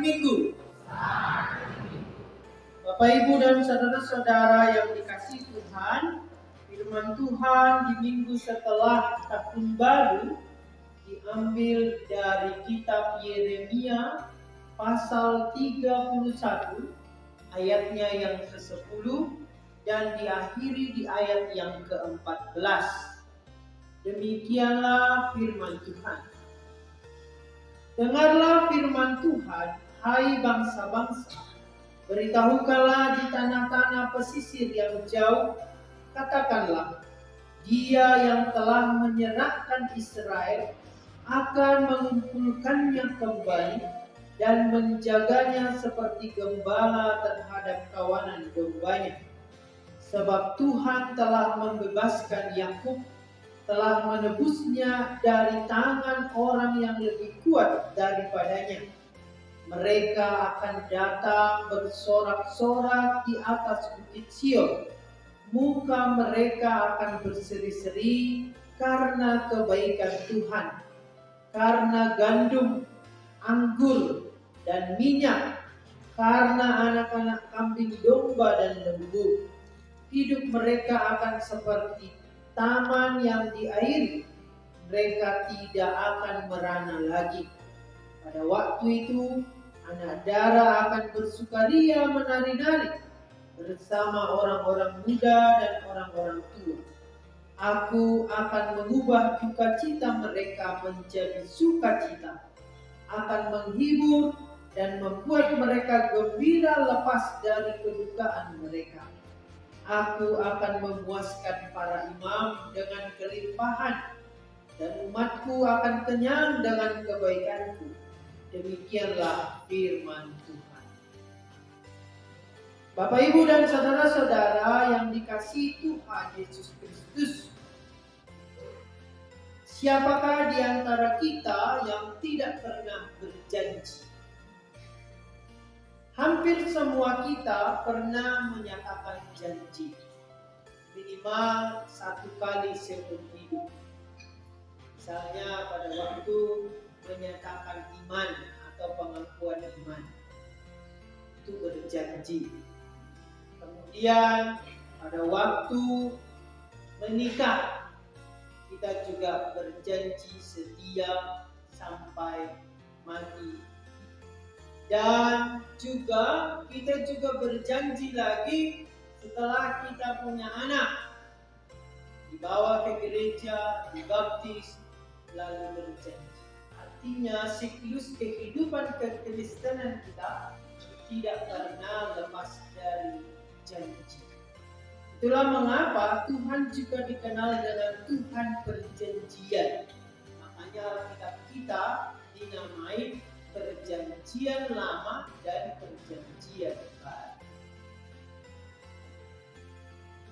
Minggu. Bapak, Ibu, dan saudara-saudara yang dikasihi Tuhan, firman Tuhan di minggu setelah tahun baru diambil dari kitab Yeremia pasal 31 ayatnya yang ke-10 dan diakhiri di ayat yang ke-14. Demikianlah firman Tuhan. Dengarlah firman Tuhan, hai bangsa-bangsa. Beritahukanlah di tanah-tanah pesisir yang jauh, katakanlah, Dia yang telah menyerahkan Israel akan mengumpulkannya kembali dan menjaganya seperti gembala terhadap kawanan dombanya. Sebab Tuhan telah membebaskan Yakub, telah menebusnya dari tangan orang yang lebih kuat daripadanya. Mereka akan datang bersorak-sorak di atas bukit Sion. Muka mereka akan berseri-seri karena kebaikan Tuhan, karena gandum, anggur, dan minyak, karena anak-anak kambing domba dan lembu. Hidup mereka akan seperti taman yang diairi, mereka tidak akan merana lagi. Pada waktu itu, anak dara akan bersukaria menari-nari bersama orang-orang muda dan orang-orang tua. Aku akan mengubah duka cita mereka menjadi sukacita, akan menghibur dan membuat mereka gembira lepas dari kedukaan mereka. Aku akan memuaskan para imam dengan kelimpahan, dan umatku akan kenyang dengan kebaikanku. Demikianlah firman Tuhan. Bapak, Ibu, dan saudara-saudara yang dikasihi Tuhan Yesus Kristus, siapakah di antara kita yang tidak pernah berjanji? Hampir semua kita pernah menyatakan janji, minimal satu kali seumur hidup. Misalnya pada waktu menyatakan iman atau pengakuan iman, itu berjanji. Kemudian pada waktu menikah, kita juga berjanji setia sampai mati. Dan juga kita juga berjanji lagi setelah kita punya anak, dibawa ke gereja, dibaptis, lalu berjanji. Artinya siklus kehidupan kekristenan kita tidak pernah lepas dari janji. Itulah mengapa Tuhan juga dikenal dengan Tuhan perjanjian. Makanya Alkitab kita dinamai Perjanjian Lama dan Perjanjian Baru.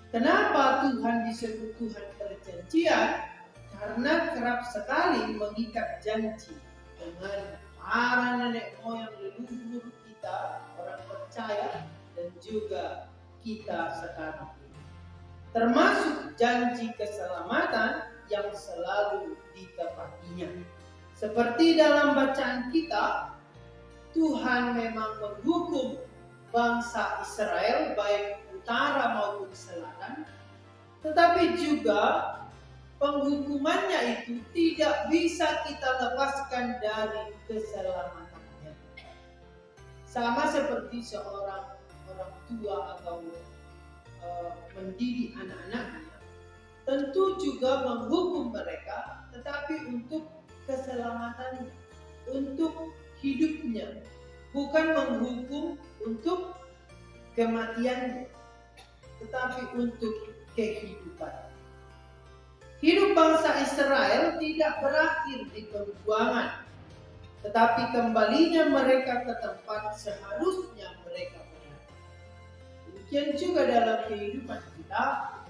Kenapa Tuhan disebut Tuhan perjanjian? Karena kerap sekali mengikat janji dengan para nenek moyang leluhur kita, orang percaya, dan juga kita sekarang ini. Termasuk janji keselamatan yang selalu ditepatinya. Seperti dalam bacaan kita, Tuhan memang menghukum bangsa Israel baik utara maupun selatan, tetapi juga penghukumannya itu tidak bisa kita lepaskan dari keselamatannya. Sama seperti seorang orang tua atau mendidik anak-anaknya, tentu juga menghukum mereka, tetapi untuk keselamatan, untuk hidupnya, bukan menghukum untuk kematiannya, tetapi untuk kehidupan. Hidup bangsa Israel tidak berakhir di pembuangan, tetapi kembalinya mereka ke tempat seharusnya mereka berada. Demikian juga dalam kehidupan kita,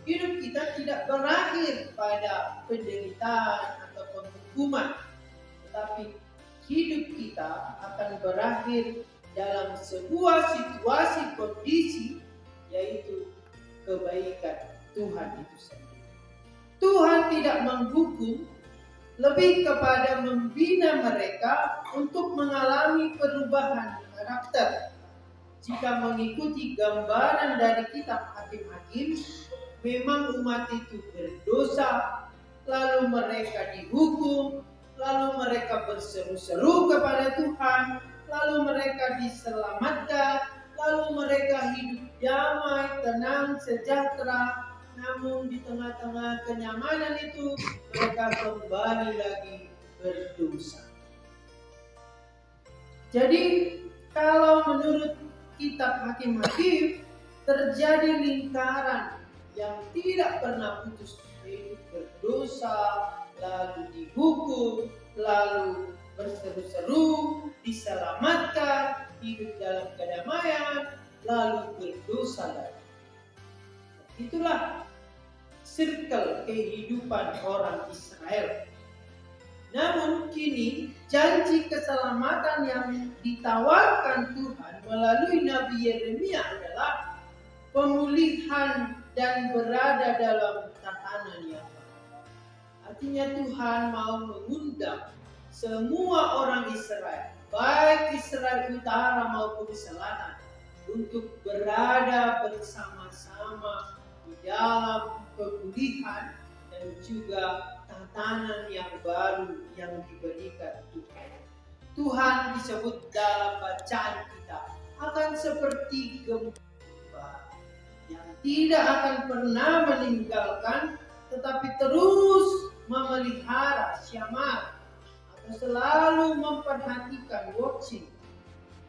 hidup kita tidak berakhir pada penderitaan atau penghukuman, tetapi hidup kita akan berakhir dalam sebuah situasi kondisi, yaitu kebaikan Tuhan itu sendiri. Tuhan tidak menghukum, lebih kepada membina mereka untuk mengalami perubahan karakter. Jika mengikuti gambaran dari kitab Hakim-Hakim, memang umat itu berdosa, lalu mereka dihukum, lalu mereka berseru-seru kepada Tuhan, lalu mereka diselamatkan, lalu mereka hidup damai, tenang, sejahtera. Namun di tengah-tengah kenyamanan itu, mereka kembali lagi berdosa. Jadi kalau menurut kitab Hakim-Hakim, terjadi lingkaran yang tidak pernah putus, yaitu berdosa, lalu dihukum, lalu berseru-seru, diselamatkan, hidup dalam kedamaian, lalu berdosa lagi. Itulah circle kehidupan orang Israel. Namun kini janji keselamatan yang ditawarkan Tuhan melalui Nabi Yeremia adalah pemulihan dan berada dalam tatanan yang baru. Artinya Tuhan mau mengundang semua orang Israel, baik Israel Utara maupun Selatan, untuk berada bersama-sama di dalam pemulihan dan juga tatanan yang baru yang diberikan Tuhan. Tuhan disebut dalam bacaan kita akan seperti gembala yang tidak akan pernah meninggalkan, tetapi terus memelihara syamar atau selalu memperhatikan, watching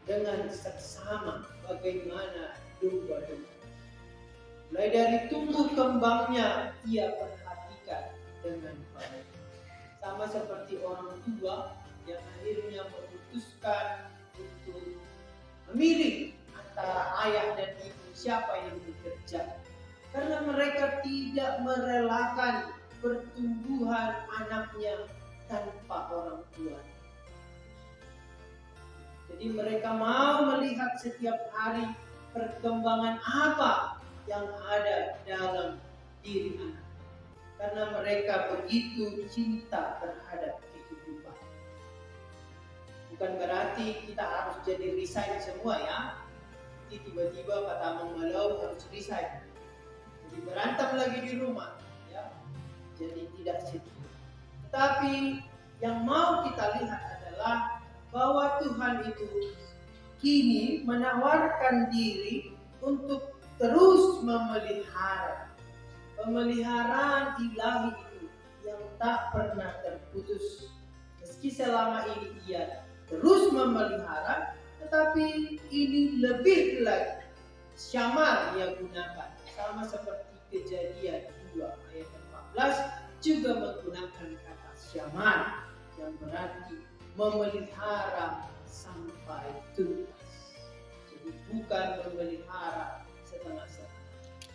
dengan seksama bagaimana domba-domba. Mulai dari tumbuh kembangnya ia perhatikan dengan baik. Sama seperti orang tua yang akhirnya memutuskan untuk memilih antara ayah dan ibu siapa yang bekerja. Karena mereka tidak merelakan pertumbuhan anaknya tanpa orang tua. Jadi mereka mau melihat setiap hari perkembangan apa yang ada dalam diri anak. Karena mereka begitu cinta terhadap kehidupan. Bukan berarti kita harus jadi resign semua ya. Jadi tiba-tiba Pak Tamang Malau harus resign. Jadi berantem lagi di rumah ya. Jadi tidak setia. Tetapi yang mau kita lihat adalah bahwa Tuhan itu kini menawarkan diri untuk terus memelihara. Pemeliharaan ilahi itu yang tak pernah terputus. Meski selama ini ia terus memelihara, tetapi ini lebih lagi. Syamar ia gunakan. Sama seperti Kejadian 2 ayat 14 juga menggunakan kata syamar yang berarti memelihara sampai tuntas. Jadi bukan memelihara setengah-setengah.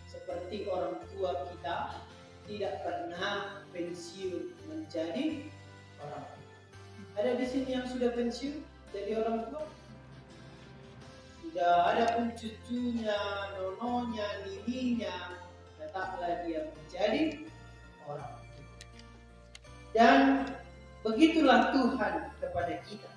Seperti orang tua kita tidak pernah pensiun menjadi orang tua. Ada di sini yang sudah pensiun jadi orang tua? Sudah ada pun cucunya, nononya, nininya, tetaplah dia menjadi orang tua. Dan begitulah Tuhan kepada kita.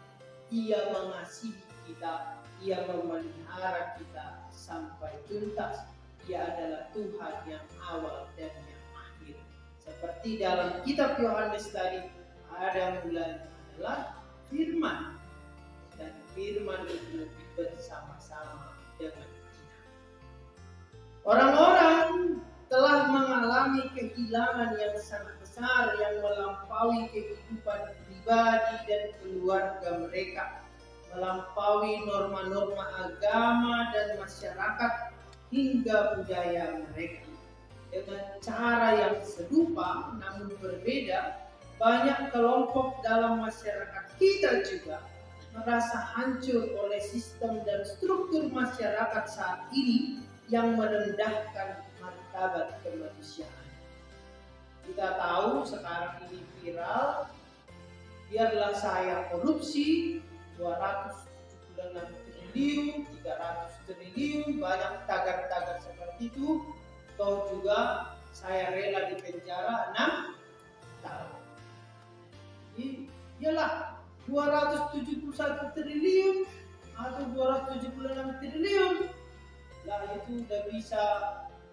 Ia mengasihi kita, ia memelihara kita sampai tuntas. Ia adalah Tuhan yang awal dan yang akhir. Seperti dalam kitab Yohanes tadi, ada mulanya adalah firman. Dan firman itu bersama-sama dengan kita. Orang-orang telah mengalami kehilangan yang sangat besar yang melampaui kehidupan pribadi dan keluarga mereka, melampaui norma-norma agama dan masyarakat hingga budaya mereka. Dengan cara yang serupa namun berbeda, banyak kelompok dalam masyarakat kita juga merasa hancur oleh sistem dan struktur masyarakat saat ini yang merendahkan martabat kemanusiaan. Kita tahu sekarang ini viral, biarlah saya korupsi 276 triliun, 300 triliun, banyak tagar-tagar seperti itu. Toh juga saya rela di penjara 6 tahun. Jadi, ialah 271 triliun atau 276 triliun, lah itu udah bisa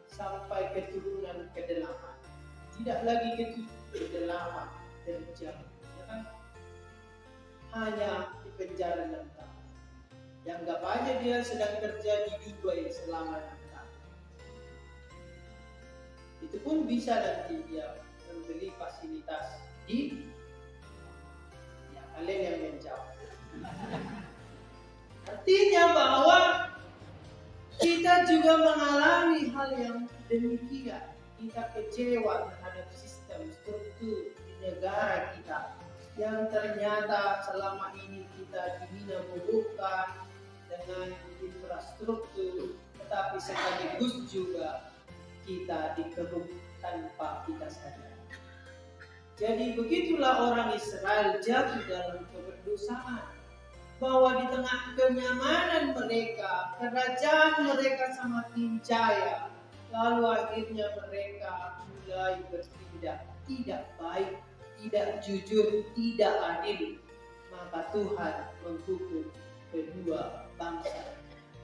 sampai keturunan ke-8. Tidak lagi ke-8 terjam, ya kan? Hanya di penjara 6 tahun. Anggap aja dia sedang kerja di Dubai selama 6 tahun. Itu pun bisa nanti dia membeli fasilitas di, ya kalian yang menjawab. Artinya bahwa kita juga mengalami hal yang demikian. Kita kecewa terhadap sistem struktur di negara kita yang ternyata selama ini kita dibina bukan dengan infrastruktur, tetapi sekaligus juga kita dikeruk tanpa kita sadar. Jadi begitulah orang Israel jatuh dalam keberdosaan, bahwa di tengah kenyamanan mereka, kerajaan mereka semakin jaya, lalu akhirnya mereka mulai bertindak tidak baik, tidak jujur, tidak adil. Maka Tuhan menghukum kedua bangsa,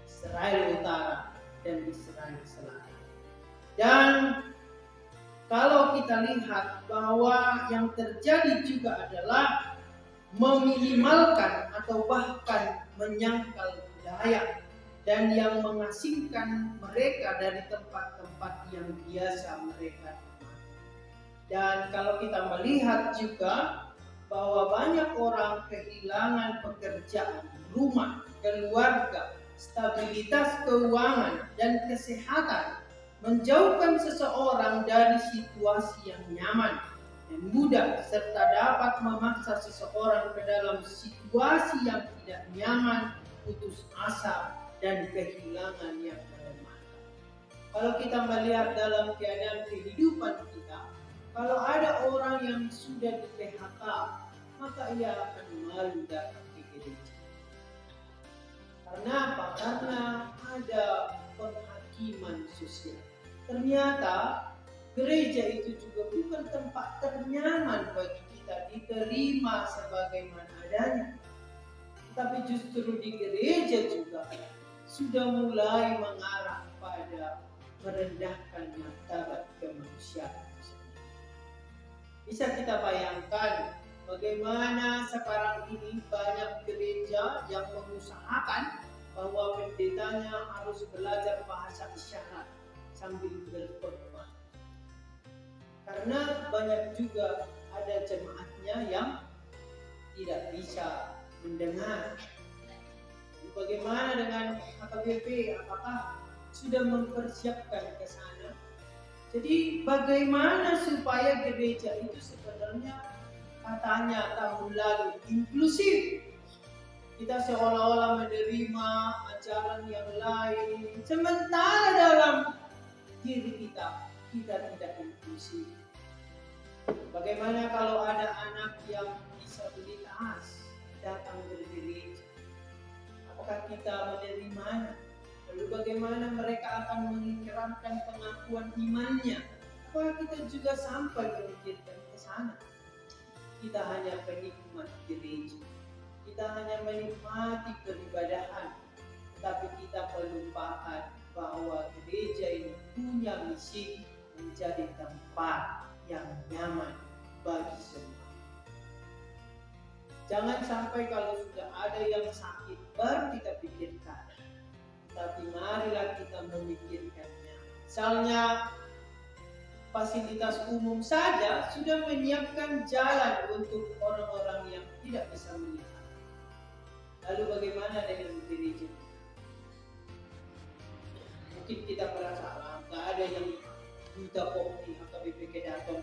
Israel Utara dan Israel Selatan. Dan kalau kita lihat bahwa yang terjadi juga adalah meminimalkan atau bahkan menyangkal budaya dan yang mengasingkan mereka dari tempat-tempat yang biasa mereka temui. Dan kalau kita melihat juga bahwa banyak orang kehilangan pekerjaan, rumah, keluarga, stabilitas keuangan, dan kesehatan, menjauhkan seseorang dari situasi yang nyaman dan mudah, serta dapat memaksa seseorang ke dalam situasi yang tidak nyaman, putus asa, dan kehilangan yang melemahkan. Kalau kita melihat dalam keadaan kehidupan kita, kalau ada orang yang sudah di PHK, maka ia akan malu datang ke gereja. Karena apa? Karena ada penghakiman sosial. Ternyata gereja itu juga bukan tempat ternyaman bagi kita diterima sebagaimana adanya. Tapi justru di gereja juga sudah mulai mengarah pada merendahkan martabat kemanusiaan. Bisa kita bayangkan bagaimana sekarang ini banyak gereja yang mengusahakan bahwa pendetanya harus belajar bahasa isyarat sambil berkhotbah. Karena banyak juga ada jemaatnya yang tidak bisa mendengar. Bagaimana dengan HKBP? Apakah sudah mempersiapkan ke sana? Jadi bagaimana supaya gereja itu sebenarnya katanya tahun lalu inklusif? Kita seolah-olah menerima ajaran yang lain, sementara dalam diri kita tidak inklusif. Bagaimana kalau ada anak yang disabilitas datang bergereja? Apakah kita menerimanya? Lalu bagaimana mereka akan mengikramkan pengakuan imannya? Apakah kita juga sampai memikirkan ke sana? Kita hanya penikmat gereja. Kita hanya menikmati peribadahan. Tapi kita melupakan bahwa gereja ini punya misi menjadi tempat yang nyaman bagi semua. Jangan sampai kalau sudah ada yang sakit baru kita pikirkan. Tapi marilah kita memikirkannya. Misalnya fasilitas umum saja sudah menyiapkan jalan untuk orang-orang yang tidak bisa melihat. Lalu bagaimana dengan gereja? Mungkin kita merasa nggak ada yang buta kok di HKBP Kedaton.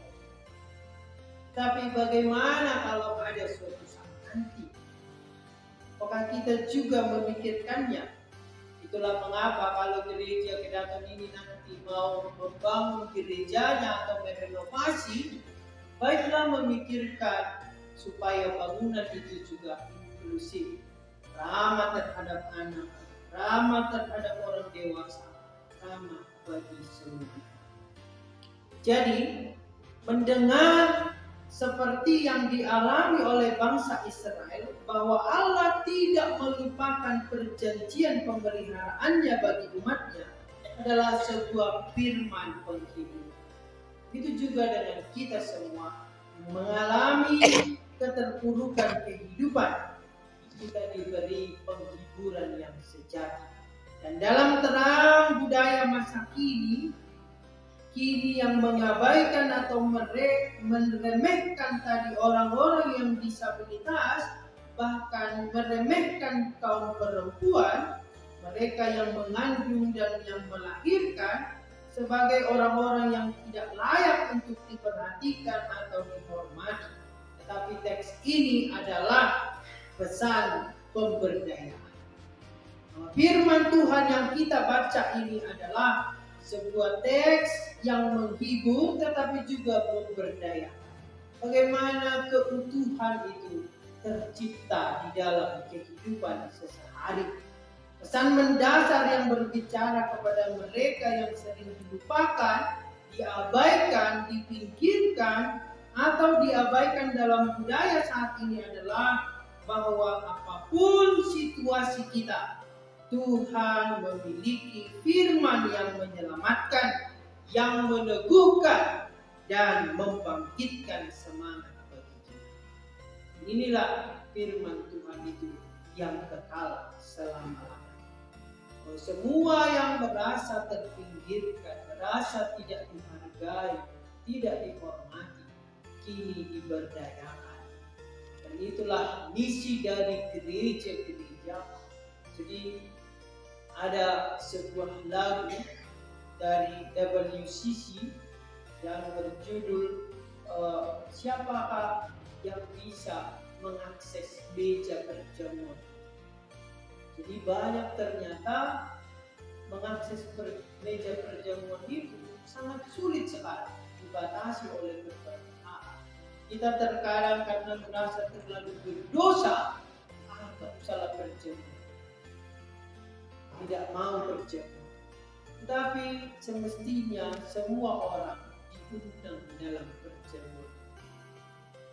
Tapi bagaimana kalau ada suatu saat nanti? Apakah kita juga memikirkannya? Itulah mengapa kalau gereja Kedaton ini nanti mau membangun gerejanya atau merenovasi, baiklah memikirkan supaya bangunan itu juga inklusif, ramah terhadap anak, ramah terhadap orang dewasa, ramah bagi semua. Jadi mendengar seperti yang dialami oleh bangsa Israel, bahwa Allah tidak melupakan perjanjian pemeliharaannya bagi umatnya, adalah sebuah firman penghibur. Itu juga dengan kita semua mengalami keterpurukan kehidupan, kita diberi penghiburan yang sejati. Dan dalam terang budaya masa kini yang mengabaikan atau meremehkan tadi orang-orang yang disabilitas, bahkan meremehkan kaum perempuan, mereka yang mengandung dan yang melahirkan, sebagai orang-orang yang tidak layak untuk diperhatikan atau dihormati. Tetapi teks ini adalah pesan pemberdayaan. Firman Tuhan yang kita baca ini adalah sebuah teks yang menghibur tetapi juga memberdaya. Bagaimana keutuhan itu tercipta di dalam kehidupan sehari-hari. Pesan mendasar yang berbicara kepada mereka yang sering dilupakan, diabaikan, dipinggirkan, atau diabaikan dalam budaya saat ini adalah bahwa apapun situasi kita, Tuhan memiliki firman yang menyelamatkan, yang meneguhkan, dan membangkitkan semangat bagi kita. Inilah firman Tuhan itu yang kekal selama-lamanya. Semua yang merasa terpinggirkan, merasa tidak dihargai, tidak dihormati, kini diberdayakan. Dan itulah misi dari gereja-gereja. Jadi ada sebuah lagu dari WCC yang berjudul siapakah yang bisa mengakses meja perjamuan. Jadi banyak ternyata mengakses meja perjamuan itu sangat sulit sekali, dibatasi oleh berbagai hal. Kita terkadang karena merasa terlalu berdosa, tak usahlah berjamuan, tidak mau berjamuan. Tetapi semestinya semua orang diundang dalam perjamuan,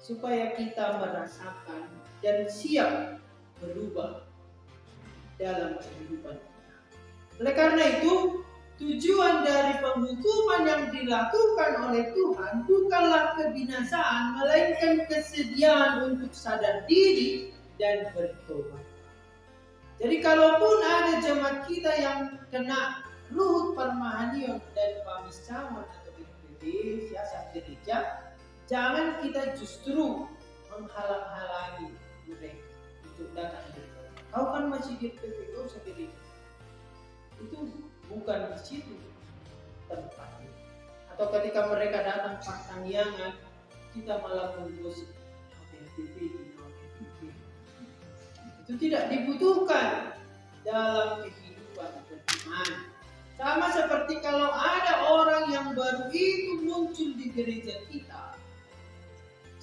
supaya kita merasakan dan siap berubah dalam kehidupan kita. Oleh karena itu, tujuan dari penghukuman yang dilakukan oleh Tuhan bukanlah kebinasaan, melainkan kesediaan untuk sadar diri dan bertobat. Jadi kalaupun ada jemaat kita yang kena Luhut Parmahanion dan Pamisawan atau BPD, siasat gereja, jangan kita justru menghalang-halangi mereka untuk datang ke gereja. Kau kan masih di PPO sendiri. Itu bukan di situ tempatnya. Atau ketika mereka datang pertaniangan, kita malah menggosip itu tidak dibutuhkan dalam kehidupan beriman. Sama seperti kalau ada orang yang baru itu muncul di gereja kita,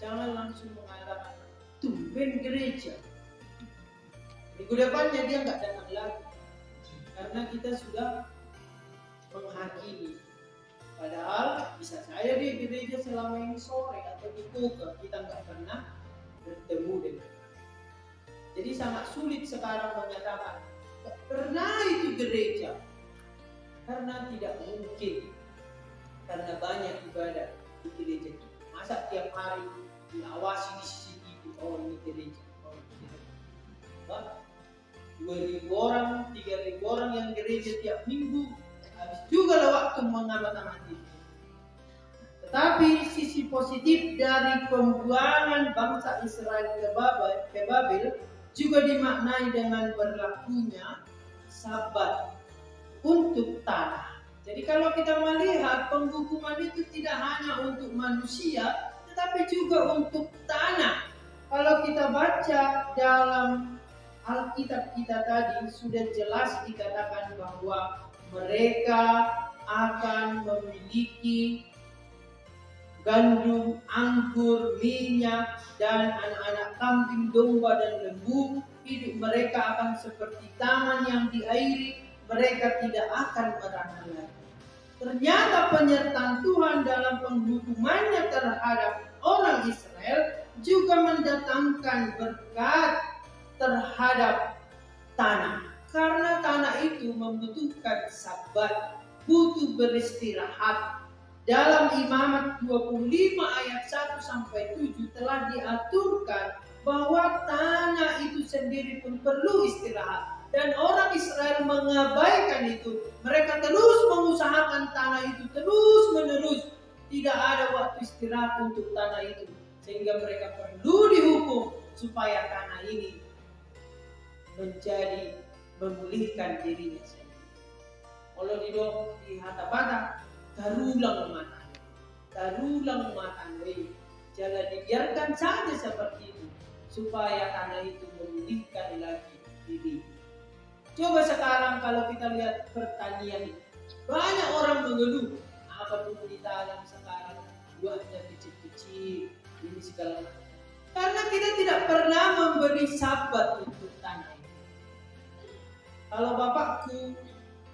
jangan langsung mengatakan tumben gereja. Minggu depannya dia nggak datang lagi, karena kita sudah menghakimi. Padahal bisa saya di gereja selama ini sore atau di koga, kita nggak pernah bertemu dengan. Jadi sangat sulit sekarang menyatakan nggak pernah itu gereja, karena tidak mungkin, karena banyak ibadah di gereja itu. Masa tiap hari diawasi di CCTV, oh ini gereja, oh ini gereja. 2.000 orang, 3.000 orang yang gereja tiap minggu, habis juga lah waktu mengamati. Tetapi sisi positif dari pembuangan bangsa Israel ke Babel juga dimaknai dengan berlakunya Sabat untuk tanah. Jadi kalau kita melihat penghukuman itu tidak hanya untuk manusia, tetapi juga untuk tanah. Kalau kita baca dalam Alkitab kita tadi sudah jelas dikatakan bahwa mereka akan memiliki gandum, anggur, minyak, dan anak-anak kambing, domba, dan lembu. Hidup mereka akan seperti taman yang diairi, mereka tidak akan merana lagi. Ternyata penyertaan Tuhan dalam penghukumannya terhadap orang Israel juga mendatangkan berkat terhadap tanah. Karena tanah itu membutuhkan sabat, butuh beristirahat. Dalam Imamat 25 ayat 1 sampai 7 telah diaturkan bahwa tanah itu sendiri pun perlu istirahat. Dan orang Israel mengabaikan itu. Mereka terus mengusahakan tanah itu terus menerus. Tidak ada waktu istirahat untuk tanah itu. Sehingga mereka perlu dihukum supaya tanah ini menjadi memulihkan dirinya sendiri. Kalau di hata-bata, tarulang matan, jangan dibiarkan saja seperti itu supaya tanah itu memulihkan lagi diri. Coba sekarang kalau kita lihat pertanian, banyak orang mengeluh apa pun ditanam sekarang buahnya kecil-kecil, ini segala macam. Karena kita tidak pernah memberi sabat untuk tanah itu. Kalau bapakku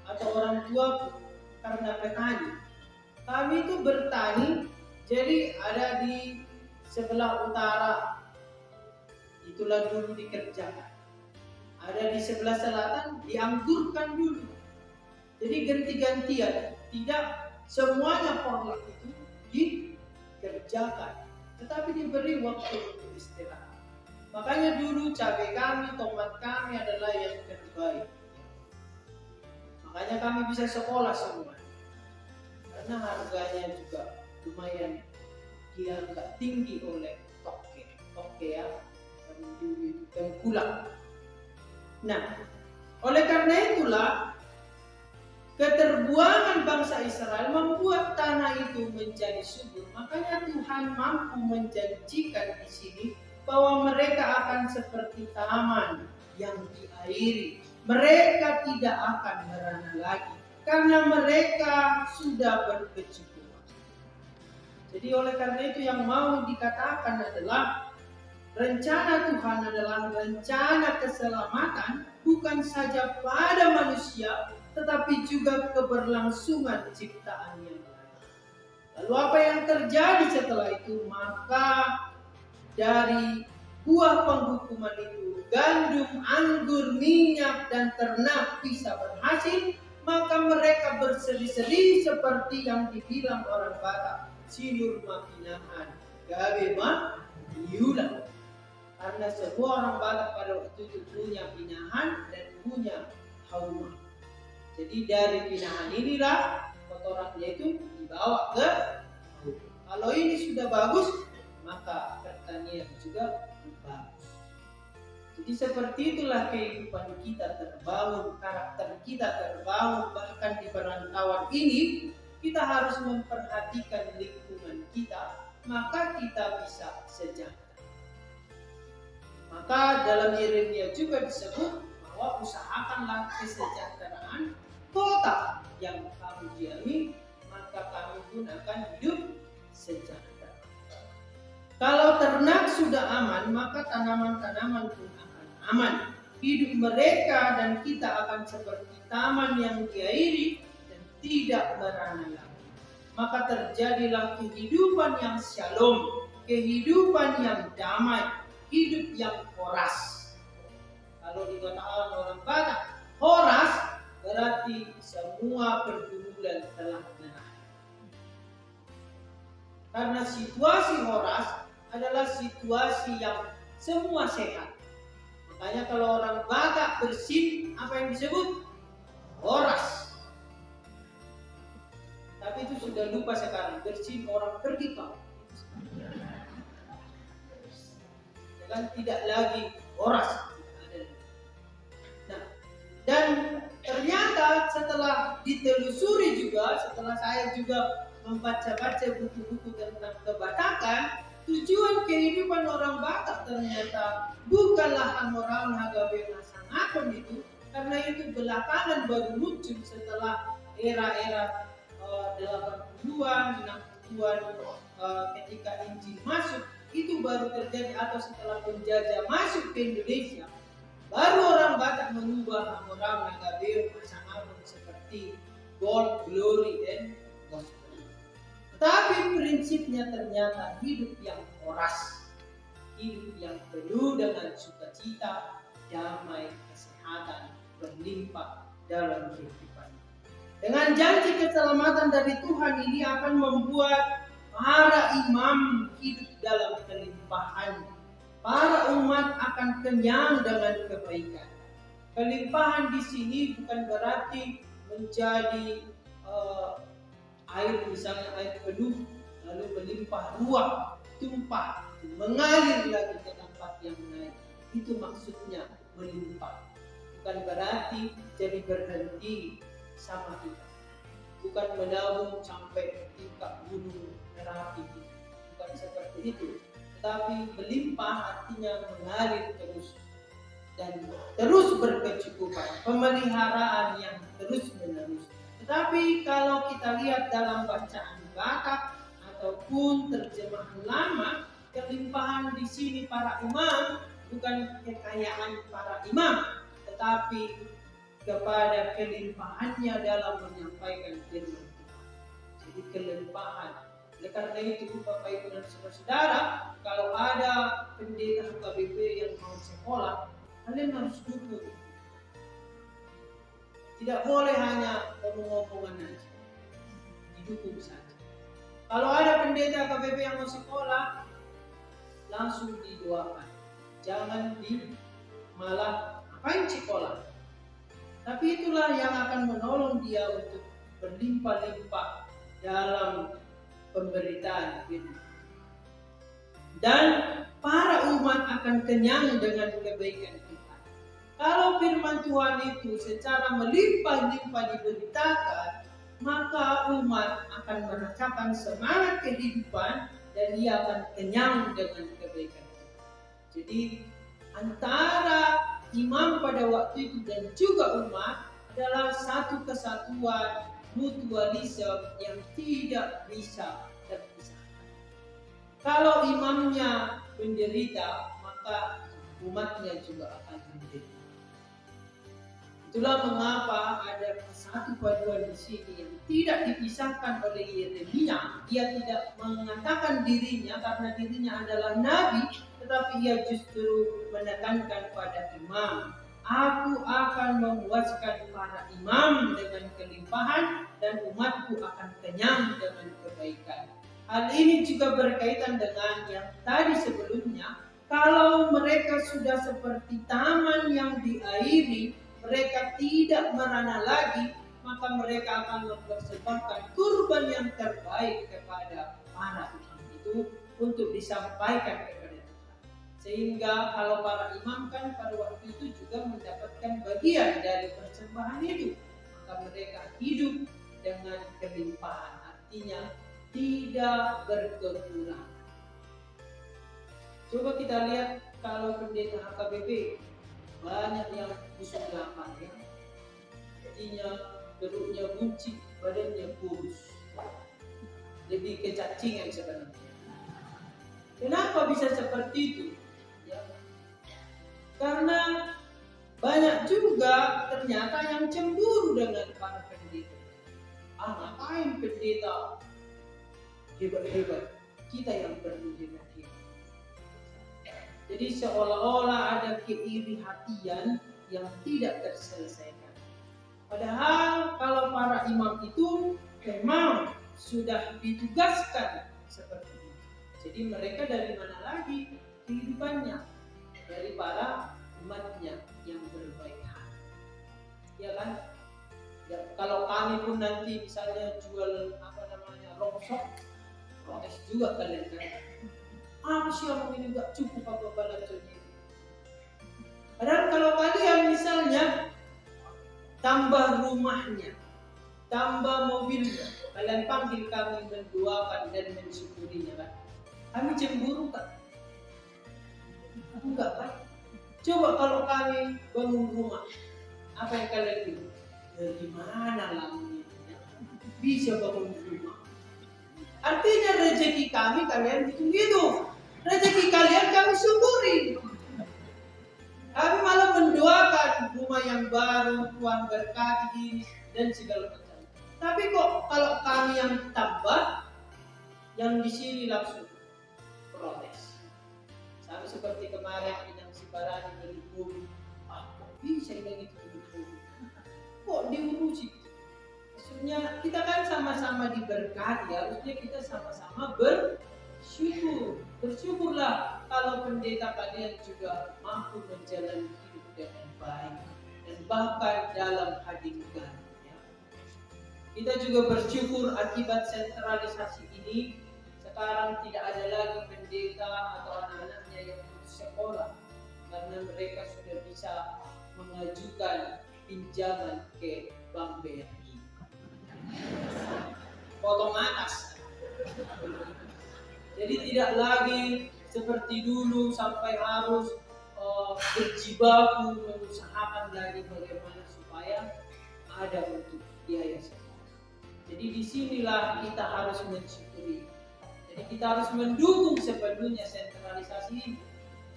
atau orang tuaku karena petani, kami itu bertani, jadi ada di sebelah utara, itulah dulu dikerjakan. Ada di sebelah selatan, dianggurkan dulu. Jadi ganti-gantian, tidak semuanya porlak itu dikerjakan, tetapi diberi waktu untuk istirahat. Makanya dulu cabai kami, tomat kami adalah yang terbaik. Makanya kami bisa sekolah semua. Karena harganya juga lumayan, dia nggak tinggi oleh toke ya, dulu itu tengkulak. Nah, oleh karena itulah keterbuangan bangsa Israel membuat tanah itu menjadi subur. Makanya Tuhan mampu menjanjikan di sini bahwa mereka akan seperti taman yang diairi. Mereka tidak akan merana lagi karena mereka sudah berkecukupan. Jadi oleh karena itu yang mau dikatakan adalah rencana Tuhan adalah rencana keselamatan bukan saja pada manusia, tetapi juga keberlangsungan ciptaan yang lain. Lalu apa yang terjadi setelah itu? Maka dari buah penghukuman itu, gandum, anggur, minyak, dan ternak bisa berhasil, maka mereka berseri-seri seperti yang dibilang orang Batak, sinur mapinahan, gabe ma diulang. Karena semua orang Batak pada waktu itu punya pinahan dan punya hauma. Jadi dari pinahan inilah kotorannya itu dibawa ke hauma. Kalau ini sudah bagus, maka pertanian juga bagus. Jadi seperti itulah kehidupan kita terbangun, karakter kita terbangun. Bahkan di perantauan ini kita harus memperhatikan lingkungan kita, maka kita bisa sejahtera. Maka dalam Yeremia juga disebut bahwa usahakanlah kesejahteraan kota yang kamu diami, maka kamu pun akan hidup sejahtera. Kalau ternak sudah aman, maka tanaman-tanaman pun akan aman. Hidup mereka dan kita akan seperti taman yang diairi dan tidak merana lagi. Maka terjadilah kehidupan yang shalom, kehidupan yang damai, hidup yang horas. Kalau dikatakan orang Batak, horas berarti semua pergumulan telah berakhir. Karena situasi horas adalah situasi yang semua sehat. Makanya kalau orang Batak bersin, apa yang disebut? Horas. Tapi itu sudah lupa sekarang, bersin orang pergi kau. Kan tidak lagi horas. Nah, dan ternyata setelah ditelusuri juga, setelah saya juga membaca-baca buku-buku tentang kebatakan, tujuan kehidupan orang Batak ternyata bukanlah Hamoraun Hagabe Masangapon itu, karena itu belakangan baru muncul setelah era-era 80-an, 60-an ketika Injil masuk. Itu baru terjadi atau setelah penjajah masuk ke Indonesia, baru orang Batak mengubah Hamoraun Hagabe Masangapon seperti God, Glory, and Gospel. Tetapi prinsipnya ternyata hidup yang horas. hidup yang penuh dengan sukacita, damai, kesehatan, berlimpah dalam kehidupan. Dengan janji keselamatan dari Tuhan ini akan membuat para imam hidup dalam kelimpahan. Para umat akan kenyang dengan kebaikan. Kelimpahan di sini bukan berarti menjadi air, misalnya air penuh lalu melimpah ruah, tumpah, mengalir lagi ke tempat yang lain. Itu maksudnya melimpah. Bukan berarti jadi berhenti sama kita. Bukan menabung sampai tingkat gunung Merapi. Bukan seperti itu. Tetapi melimpah artinya mengalir terus dan terus berkecukupan, pemeliharaan yang terus menerus. Tetapi kalau kita lihat dalam bacaan Batak ataupun terjemahan lama, kelimpahan di sini para imam bukan kekayaan para imam, tetapi kepada kelimpahannya dalam menyampaikan firman Tuhan. Jadi kelimpahan. Oleh karena itu Bapak Ibu dan saudara-saudara, kalau ada pendeta HKBP yang mau sekolah, kalian harus dukung. Tidak boleh hanya ngomong-ngomongan aja, didukung saja. Kalau ada pendeta KBP yang mau sekolah, langsung didoakan. Jangan malah ngapain sekolah. Tapi itulah yang akan menolong dia untuk berlimpah-limpah dalam pemberitaan firman. Dan para umat akan kenyang dengan kebaikan Tuhan. Kalau firman Tuhan itu secara melimpah-limpah diberitakan, maka umat akan merasakan semangat kehidupan dan ia akan kenyang dengan kebaikan Tuhan. Jadi antara imam pada waktu itu dan juga umat adalah satu kesatuan mutualisme yang tidak bisa terpisahkan. Kalau imamnya menderita, maka umatnya juga akan menderita. Itulah mengapa ada satu paduan di sini yang tidak dipisahkan oleh Yeremia. Dia tidak mengatakan dirinya karena dirinya adalah nabi, tetapi ia justru menekankan pada imam. Aku akan memuaskan para imam dengan kelimpahan dan umatku akan kenyang dengan kebaikan. Hal ini juga berkaitan dengan yang tadi sebelumnya. Kalau mereka sudah seperti taman yang diairi, mereka tidak merana lagi, maka mereka akan mempersembahkan kurban yang terbaik kepada para imam itu untuk disampaikan kepada Tuhan. Sehingga kalau para imam kan pada waktu itu juga mendapatkan bagian dari persembahan itu, maka mereka hidup dengan kelimpahan, artinya tidak berkekurangan. Coba kita lihat kalau pendeta HKBP banyak yang busuk lapar ya. Artinya perutnya buncit, badannya kurus. Lebih kecacingan sebenarnya. Kenapa bisa seperti itu? Ya. Karena banyak juga ternyata yang cemburu dengan para pendeta. Ngapain pendeta hebat-hebat? Kita yang perlu hebat-hebat. Jadi seolah-olah ada keiri hatian yang tidak terselesaikan. Padahal kalau para imam itu memang sudah ditugaskan seperti itu. Jadi mereka dari mana lagi kehidupannya? Dari para umatnya yang berbaik hati. Ya kan? Ya, kalau kami pun nanti misalnya jual rongsok, protes juga kalian kan? Siapa ini gak cukup apa balaconya. Padahal kalau kalian misalnya tambah rumahnya, tambah mobilnya, kalian panggil kami mendoakan dan mensyukurinya kan? Kami cemburu kan? Enggak kan? Coba kalau kami bangun rumah, apa yang kalian bilang? Dari mana lampunya? Bisa bangun rumah. Artinya rezeki kami kalian hitung-hitung. Rezeki kalian kami syukuri. Kami malah mendoakan rumah yang baru, Tuhan berkati dan segala macam. Tapi kok kalau kami yang tambah, yang di sini langsung protes. Sama seperti kemarin Inang Sibarani beli mobil. Kok bisa Inang itu beli mobil? Kok diurusi? Maksudnya kita kan sama-sama diberkati ya. Maksudnya kita sama-sama bersyukur. Bersyukurlah kalau pendeta kalian juga mampu menjalani hidup dengan baik. Dan bahkan dalam hadirat. Kita juga bersyukur akibat sentralisasi ini sekarang tidak ada lagi pendeta atau anak-anaknya yang putus sekolah karena mereka sudah bisa mengajukan pinjaman ke Bank BRI. Potong atas. Jadi tidak lagi seperti dulu sampai harus berjibaku mengusahakan lagi bagaimana supaya ada untuk biaya sekolah. Jadi disinilah kita harus mensyukuri. Jadi kita harus mendukung sepenuhnya sentralisasi ini.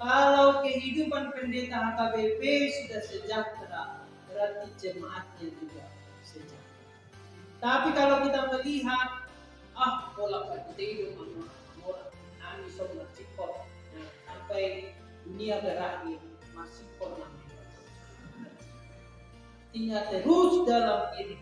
Kalau kehidupan pendeta HKBP sudah sejahtera, berarti jemaatnya juga sejahtera. Tapi kalau kita melihat, bolak kita hidup orang, kami semua cikor, sampai dunia berakhir masih korang. Artinya terus dalam diri.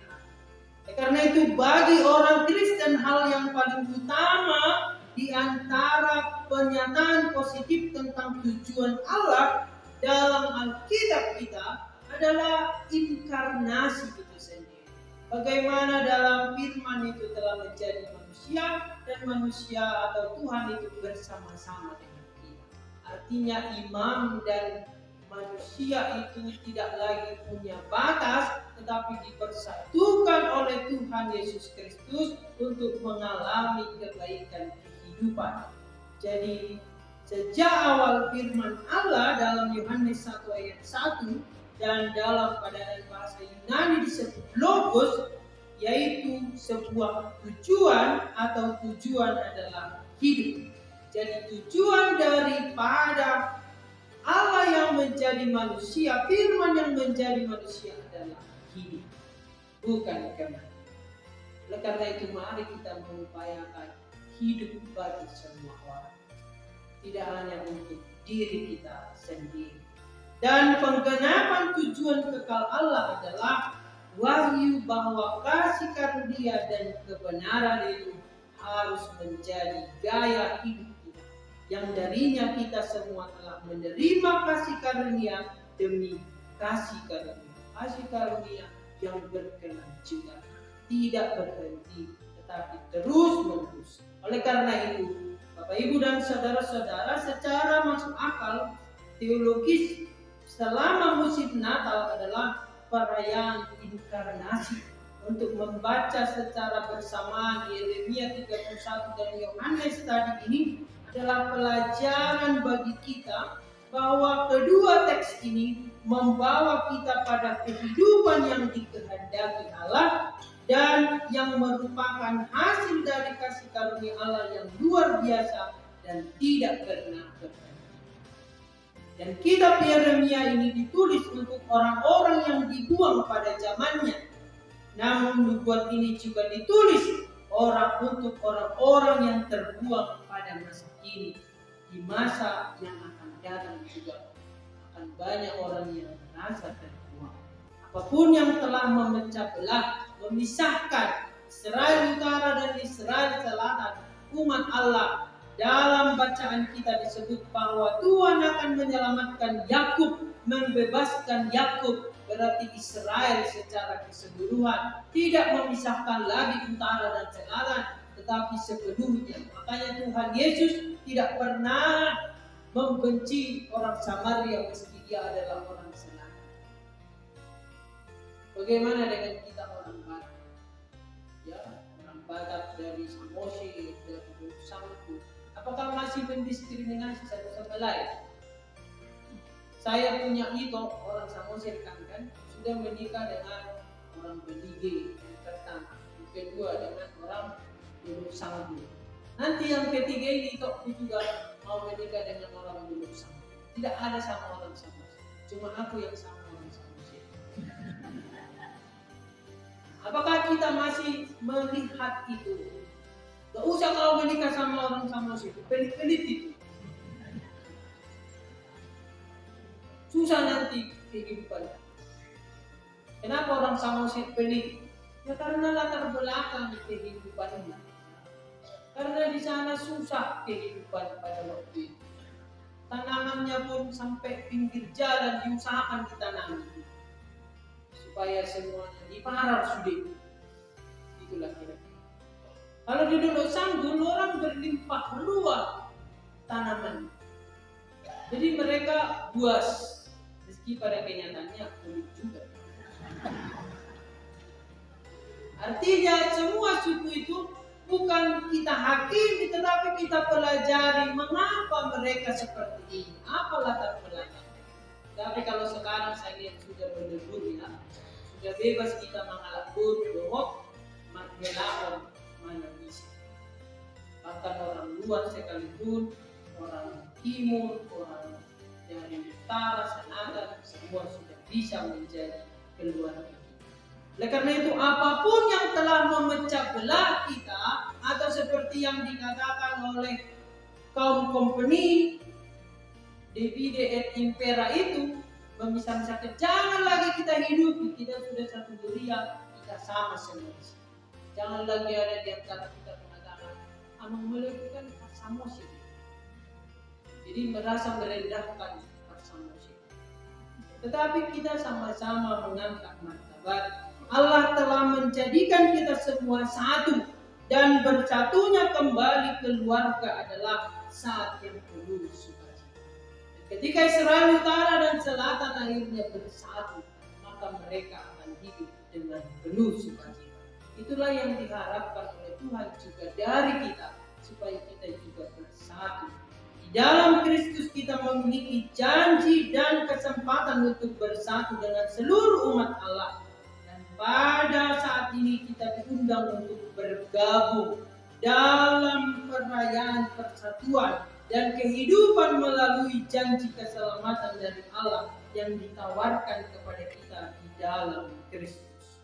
Karena itu bagi orang Kristen hal yang paling utama di antara pernyataan positif tentang tujuan Allah dalam Alkitab kita adalah inkarnasi itu sendiri. Bagaimana dalam firman itu telah menjadi manusia dan manusia atau Tuhan itu bersama-sama dengan kita. Artinya imam dan manusia itu tidak lagi punya batas, tetapi dipersatukan oleh Tuhan Yesus Kristus untuk mengalami kebaikan kehidupan. Jadi sejak awal firman Allah dalam Yohanes 1 ayat 1 dan dalam padanan bahasa Yunani disebut logos, yaitu sebuah tujuan atau tujuan adalah hidup. Jadi tujuan daripada Allah yang menjadi manusia, firman yang menjadi manusia adalah hidup, bukan kematian. Oleh karena itu mari kita mengupayakan hidup bagi semua orang, tidak hanya untuk diri kita sendiri. Dan penggenapan tujuan kekal Allah adalah wahyu bahwa kasih karunia dan kebenaran itu harus menjadi gaya hidup kita, yang darinya kita semua telah menerima kasih karunia demi kasih karunia. Kasih karunia yang berkelanjutan, tidak berhenti, tetapi terus menerus. Oleh karena itu, Bapak Ibu dan saudara-saudara, secara masuk akal teologis selama musim Natal adalah perayaan inkarnasi. Untuk membaca secara bersamaan Yeremia 31 dan Yohanes tadi ini adalah pelajaran bagi kita bahwa kedua teks ini membawa kita pada kehidupan yang dikehendaki Allah dan yang merupakan hasil dari kasih karunia Allah yang luar biasa dan tidak pernah berhenti. Dan kitab Yeremia ini ditulis untuk orang-orang yang dibuang pada zamannya. Namun nubuat ini juga ditulis untuk orang-orang yang terbuang pada masa kini. Di masa yang akan datang juga akan banyak orang yang merasa terbuang. Apapun yang telah memecah belah, memisahkan Israel Utara dan Israel Selatan, umat Allah, dalam bacaan kita disebut bahwa Tuhan akan menyelamatkan Yakub, membebaskan Yakub. Berarti Israel secara keseluruhan tidak memisahkan lagi utara dan selatan, tetapi sepenuhnya. Makanya Tuhan Yesus tidak pernah membenci orang Samaria meski dia adalah orang selatan. Bagaimana dengan kita orang Batak? Ya, orang Batak dari Samosir, dari Sangku, apakah masih mendiskriminasi satu sama lain? Saya punya itu orang Samosir kan sudah menikah dengan orang Belige yang pertama, yang kedua dengan orang Belum Sanggu. Nanti yang ketiga ini itu juga mau menikah dengan orang Belum Sanggu. Tidak ada sama orang Samosir, cuma aku yang sama orang Samosir. Apakah kita masih melihat itu? Gak usah kau menikah sama orang Samosir, pelit-pelit itu. susah nanti kehidupan. Kenapa orang Samosir pelit? Ya karena latar belakang kehidupannya. Karena di sana susah kehidupan pada waktu itu. Tanamannya pun sampai pinggir jalan diusahakan ditanami supaya semuanya diparah sudah. Itulah kira-kira. Kalau di Dulu Sanggul orang berlimpah ruah tanaman. Jadi mereka buas. Meski pada kenyataannya unik juga. Artinya semua suku itu bukan kita hakimi, tetapi kita pelajari mengapa mereka seperti ini. Apa latar belakang. Tapi kalau sekarang saya lihat sudah berlebur ya. Sudah bebas kita mengalahkan bohong, melawan mana bisa. Bahkan orang luar sekalipun, orang timur, orang dari utara, selatan, semua sudah bisa menjadi keluarga. Oleh karena itu apapun yang telah memecah belah kita, atau seperti yang dikatakan oleh kaum Company, divide et impera itu, memisah-misahkan, jangan lagi kita hidup, kita sudah satu dunia, kita sama semua. Jangan lagi ada di antara kita mengatakan, melakukan parsamosi. Jadi merasa merendahkan parsamosi. Tetapi kita sama-sama mengangkat martabat. Allah telah menjadikan kita semua satu, dan bersatunya kembali keluarga adalah saat yang penuh sukacita. Ketika Israel Utara dan Selatan akhirnya bersatu, maka mereka akan hidup dengan penuh sukacita. Itulah yang diharapkan oleh Tuhan juga dari kita, supaya kita juga bersatu. Di dalam Kristus kita memiliki janji dan kesempatan untuk bersatu dengan seluruh umat Allah. Dan pada saat ini kita diundang untuk bergabung dalam perayaan persatuan dan kehidupan melalui janji keselamatan dari Allah yang ditawarkan kepada kita di dalam Kristus.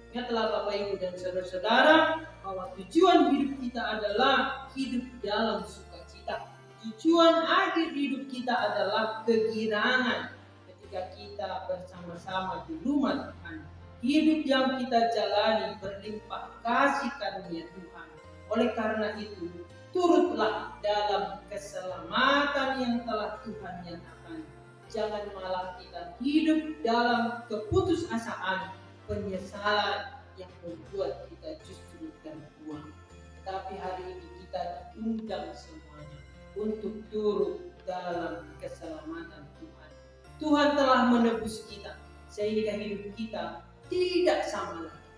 Ingatlah Bapak Ibu dan saudara-saudara bahwa tujuan hidup kita adalah hidup dalam sukacita. Tujuan akhir hidup kita adalah kegirangan ketika kita bersama-sama di rumah Tuhan. Hidup yang kita jalani berlimpah kasih karunia Tuhan. Oleh karena itu, turutlah dalam keselamatan yang telah Tuhan nyatakan. Jangan malah kita hidup dalam keputusasaan, penyesalan yang membuat kita justru terbuang. Tetapi hari ini kita diundang semuanya untuk turut dalam keselamatan Tuhan. Tuhan telah menebus kita sehingga hidup kita tidak sama lagi.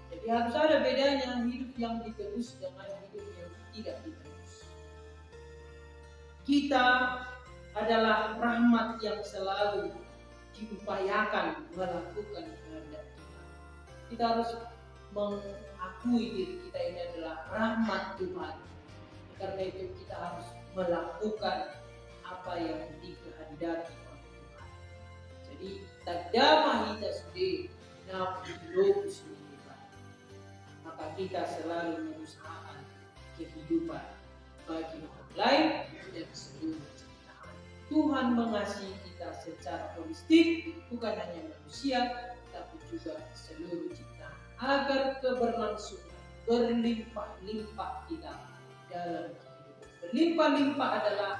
Jadi harus ada bedanya hidup yang ditebus dengan hidup yang tidak ditebus. Kita adalah rahmat yang selalu diupayakan melakukan kehendak Tuhan. Kita harus mengakui diri kita ini adalah rahmat Tuhan. Karena itu kita harus melakukan apa yang dikehendaki oleh Tuhan. Jadi tadama kita sudah nabi maka kita selalu mengusahakan kehidupan bagi orang lain dan seluruh ciptaan. Tuhan mengasihi kita secara holistik, bukan hanya manusia, tapi juga seluruh ciptaan, agar keberlangsungan berlimpah-limpah kita dalam kehidupan. Berlimpah-limpah adalah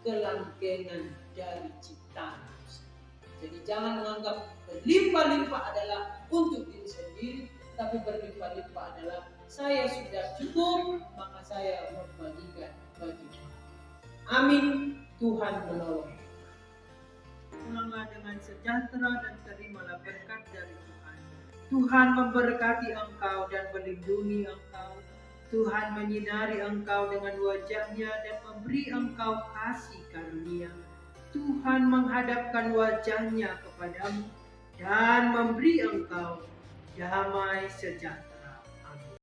kelanggengan dari ciptaan. Jadi jangan menganggap berlimpah-limpah adalah untuk diri sendiri, tapi berlimpah-limpah adalah saya sudah cukup, maka saya membagikan bagi Tuhan. Amin. Tuhan menolong. Pulanglah dengan sejahtera dan terimalah berkat dari Tuhan. Tuhan memberkati engkau dan melindungi engkau. Tuhan menyinari engkau dengan wajah-Nya dan memberi engkau kasih karunia. Tuhan menghadapkan wajah-Nya kepadamu dan memberi engkau damai sejahtera.